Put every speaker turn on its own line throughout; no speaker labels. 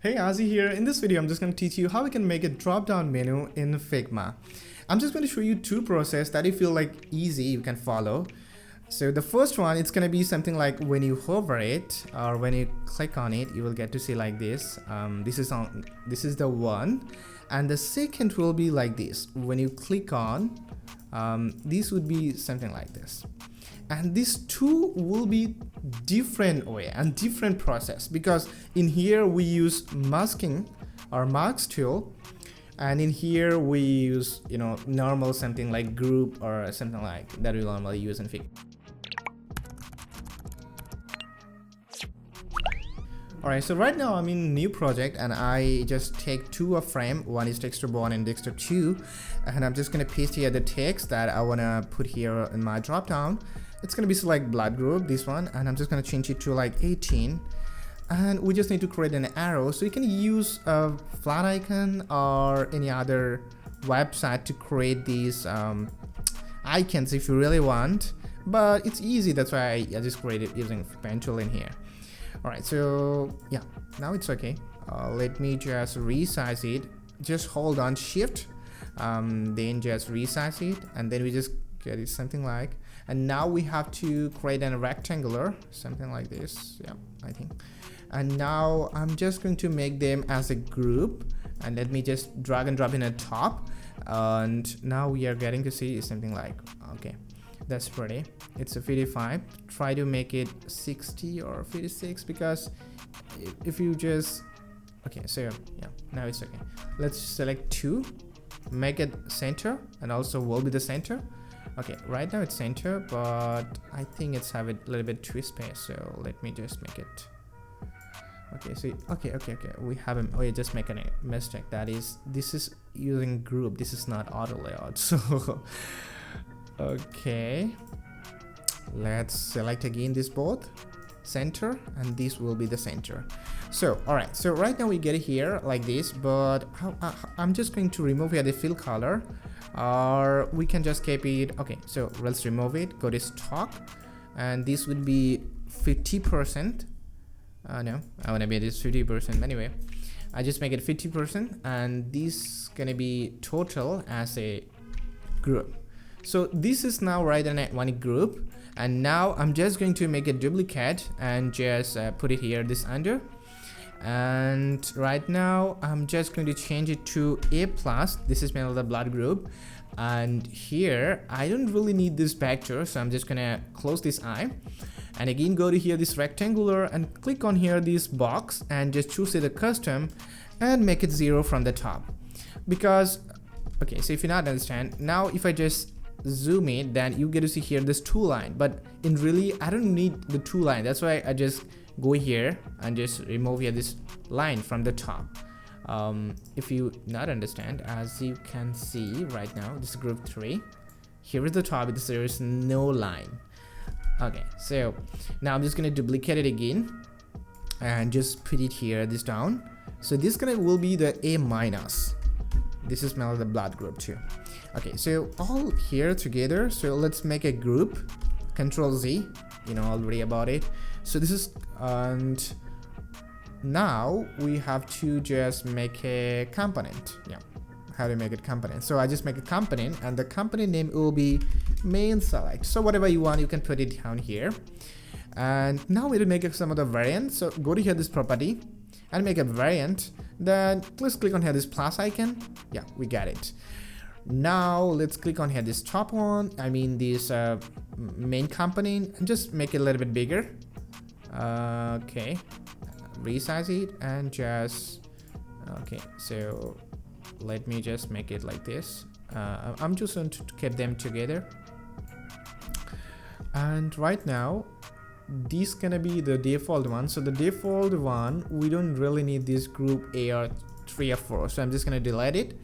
Hey, Azi here. In this video, I'm just going to teach you how we can make a drop-down menu in Figma. I'm just going to show you two processes that you feel like easy, you can follow. So the first one, it's going to be something like when you hover it or when you click on it, you will get to see like this. This is the one, and the second will be like this. When you click on, this would be something like this. And these two will be different way and different process, because in here we use masking or mask tool, and in here we use normal something like group or something like that we normally use in Figma. Alright, so right now I'm in new project and I just take two of frame. One is texture 1 and texture 2, and I'm just gonna paste here the text that I wanna put here in my drop down. It's gonna be select blood group, this one, and I'm just gonna change it to like 18, and we just need to create an arrow. So you can use a flat icon or any other website to create these icons if you really want, but it's easy, that's why I just created using pen tool in here. Alright, so yeah, now it's okay. Let me just resize it. Just hold on shift, then just resize it, and then we just get it something like, and now we have to create a rectangular something like this. Yeah, I think. And now I'm just going to make them as a group, and let me just drag and drop in a top, and now we are getting to see something like, okay, that's pretty. It's a 55. Try to make it 60 or 56, because if you just, okay, so yeah, now it's okay. Let's select 2, make it center, and also will be the center. Okay, right now it's center, but I think it's have a little bit twist space, so let me just make it. Okay, so okay, we have a, oh, yeah, just make a mistake. That is, this is using group, this is not auto layout. So okay, let's select again this both center, and this will be the center. So all right, so right now we get it here like this, but I'm just going to remove here the fill color, or we can just keep it. Okay, so let's remove it, go to stock, and this would be 50%. No, I want to be this 50%. Anyway, I just make it 50%, and this gonna be total as a group. So this is now right in one group, and now I'm just going to make a duplicate and just put it here, this under, and right now I'm just going to change it to A+. This is the blood group, and here I don't really need this vector, so I'm just gonna close this eye, and again go to here this rectangular and click on here this box and just choose the custom and make it 0 from the top, because okay, so if you not understand now, if I just zoom in, then you get to see here this 2 line, but in really I don't need the 2 line. That's why I just go here and just remove here this line from the top. If you not understand, as you can see right now, this is group 3, here is the top, there is no line. Okay, so now I'm just gonna duplicate it again and just put it here, this down. So this will be the A-. This is the blood group too. Okay, so all here together, so let's make a group, Control Z, already about it. So this is, and now we have to just make a component. Yeah, how to make it component. So I just make a component, and the component name will be main select. So whatever you want, you can put it down here. And now we'll make some of the variants. So go to here this property and make a variant, then let's click on here this plus icon. Yeah, we got it. Now let's click on here this top one, I mean this main component, and just make it a little bit bigger. Okay, resize it and just, okay, so let me just make it like this. I'm just going to keep them together, and right now this gonna be the default one. So the default one, we don't really need this group A or 3 or 4, so I'm just gonna delete it.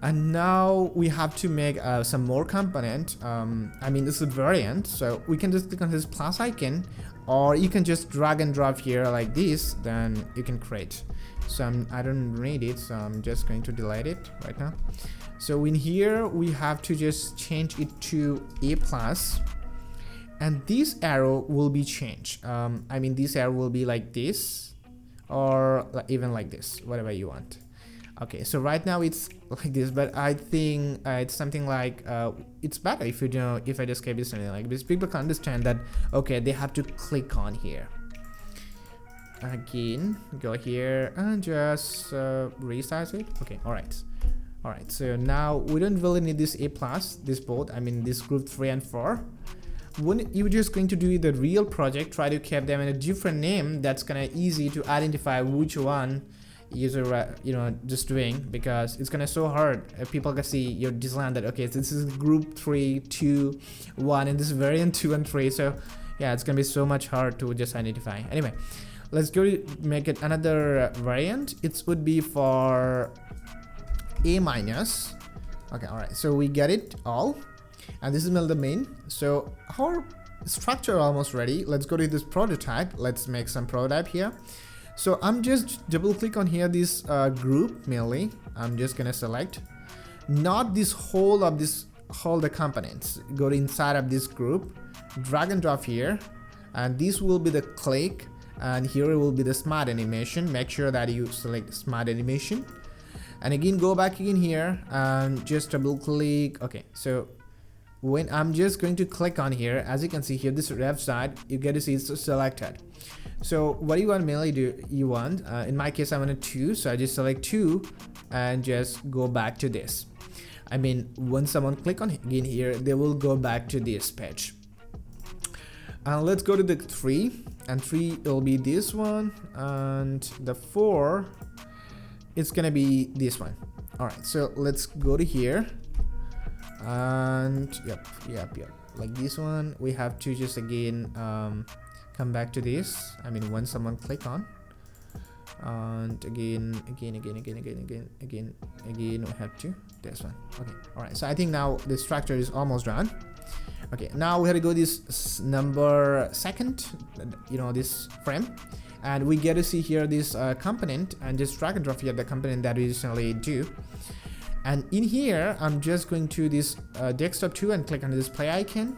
And now we have to make some more component. I mean, this is a variant, so we can just click on this plus icon, or you can just drag and drop here like this, then you can create. So I don't need it, so I'm just going to delete it right now. So in here we have to just change it to A+, and this arrow will be changed. I mean, this arrow will be like this, or even like this, whatever you want. Okay, so right now it's like this, but I think it's something like it's better if you know, if I just keep this something like this, people can understand that okay, they have to click on here. Again, go here and just resize it. Okay, all right, so now we don't really need this A plus, this both, I mean this group 3 and 4. When you're just going to do the real project, try to keep them in a different name. That's kind of easy to identify which one user just doing, because it's gonna so hard. People can see your design that okay, so this is group 3, 2, 1, and this is variant 2 and 3. So yeah, it's gonna be so much hard to just identify. Anyway, let's go to make it another variant. It would be for A minus. Okay, all right, so we get it all, and this is the main. So our structure almost ready. Let's go to this prototype. Let's make some prototype here. So I'm just double click on here this group mainly. I'm just gonna select not this whole of this whole the components. Go to inside of this group, drag and drop here, and this will be the click, and here will be the smart animation. Make sure that you select smart animation, and again go back again here and just double click. Okay, so when I'm just going to click on here, as you can see here, this left side, you get to see it's selected. So what you want mainly do, you want in my case I wanted 2, so I just select 2 and just go back to this. I mean, when someone click on again here, they will go back to this page. Let's go to the 3, and 3 will be this one, and the 4 it's gonna be this one. All right, so let's go to here, and yep, like this one. We have to just again come back to this. I mean, when someone click on, and again we have to this one. Okay, all right, so I think now the structure is almost done. Okay, now we have to go this number second, this frame, and we get to see here this component, and just drag and drop here the component that we usually do. And in here I'm just going to this desktop 2 and click on this play icon,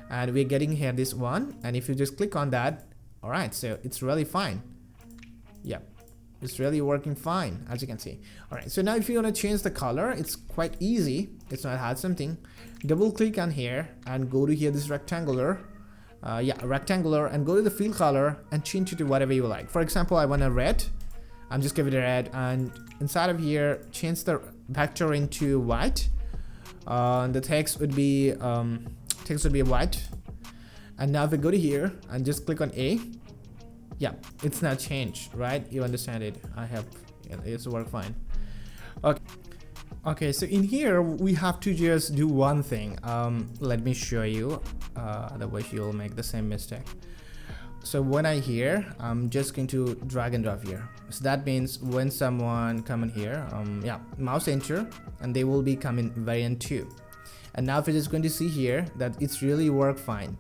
and we're getting here this one, and if you just click on that, all right, so it's really fine. Yep, it's really working fine, as you can see. All right, so now if you want to change the color, it's quite easy. It's not hard something. Double click on here and go to here this rectangular, rectangular, and go to the fill color and change it to whatever you like. For example, I want a red. I'm just giving it a red, and inside of here change the vector into white. The text would be white. And now if I go to here and just click on A, yeah, it's not changed, right? You understand it. I hope it's work fine. Okay, so in here we have to just do one thing. Let me show you, otherwise you'll make the same mistake. So when I here, I'm just going to drag and drop here. So that means when someone come in here, mouse enter, and they will be coming variant 2. And now if you're just going to see here that it's really work fine.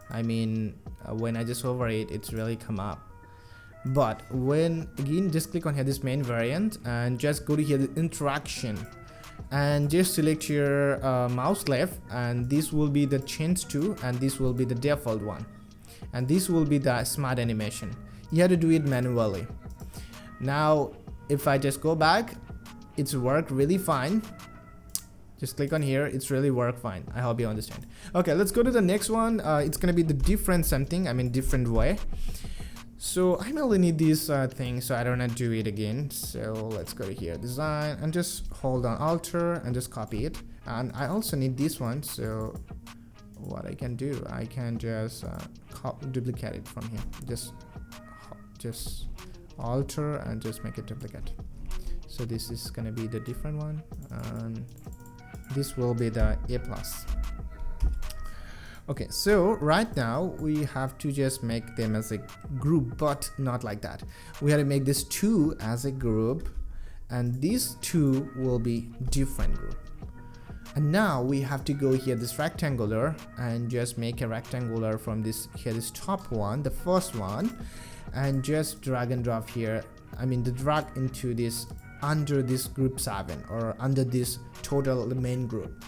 I mean, when I just hover it, it's really come up. But when again, just click on here this main variant and just go to here the interaction, and just select your mouse left, and this will be the change to, and this will be the default one, and this will be the smart animation. You have to do it manually. Now if I just go back, it's worked really fine. Just click on here, it's really work fine. I hope you understand. Okay, let's go to the next one. It's gonna be the different something, I mean different way. So I only need this thing, so I don't want to do it again. So let's go to here, design, and just hold on Alter and just copy it. And I also need this one, so what I can do, I can just duplicate it from here. Just Alter and just make it duplicate. So this is gonna be the different one, and this will be the A plus. Okay, so right now we have to just make them as a group, but not like that. We have to make this 2 as a group, and these 2 will be different group. And now we have to go here this rectangular and just make a rectangular from this here, this top one, the first one, and just drag and drop here. I mean the drag into this under this group 7 or under this total the main group.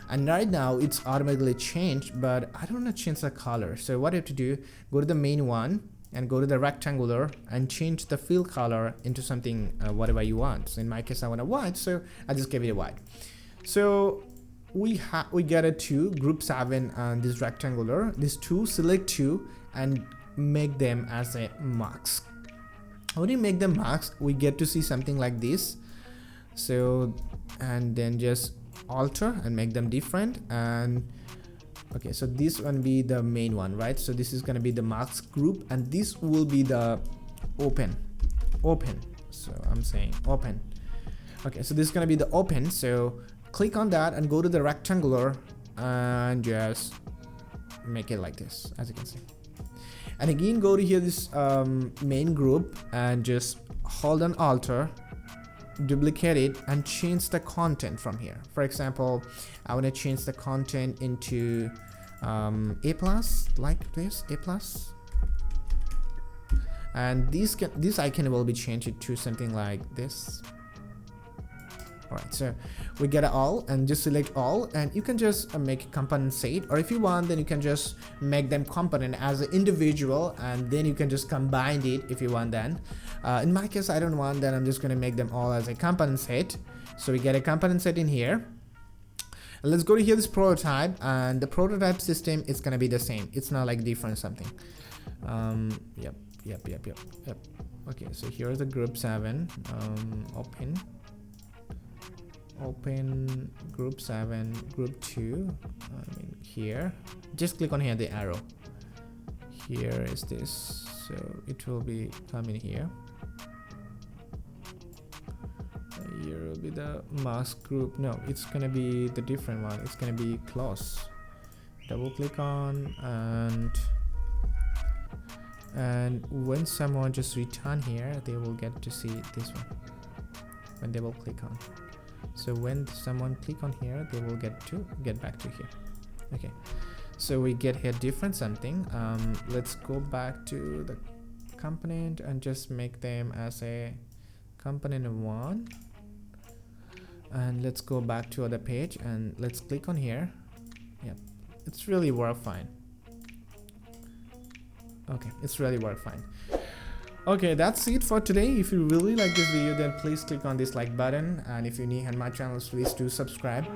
And right now it's automatically changed, but I don't want to change the color. So what I have to do, go to the main one and go to the rectangular and change the fill color into something whatever you want. So in my case I want a white, so I just give it a white. So we get a 2 group 7 and this rectangular, these 2, select 2 and make them as a marks. When you make them marks, we get to see something like this. So and then just alter and make them different. And okay, so this one be the main one, right? So this is going to be the marks group and this will be the open. So I'm saying open. Okay, so this is going to be the open. So click on that and go to the rectangular and just make it like this, as you can see. And again, go to here, this main group, and just hold on alter, duplicate it and change the content from here. For example, I want to change the content into A plus, like this, A plus. And this icon will be changed to something like this. Alright, so we get it all and just select all, and you can just make a component set, or if you want then you can just make them component as an individual and then you can just combine it if you want. Then in my case I don't want that, I'm just going to make them all as a component set. So we get a component set in here. And let's go to here, this prototype, and the prototype system is going to be the same. It's not like different something. Yep. Okay, so here's the group 7, open group 7, group 2, I mean here, just click on here the arrow, here is this, so it will be coming here. Here will be the mask group. No, it's gonna be the different one, it's gonna be close. Double click on, and when someone just return here, they will get to see this one when they will click on. So when someone click on here, they will get back to here. Okay, so we get here different something. Let's go back to the component and just make them as a component 1, and let's go back to other page and let's click on here. Yep, it's really work fine. Okay, it's really work fine. Okay, that's it for today. If you really like this video, then please click on this like button, and if you're new on my channel, please do subscribe.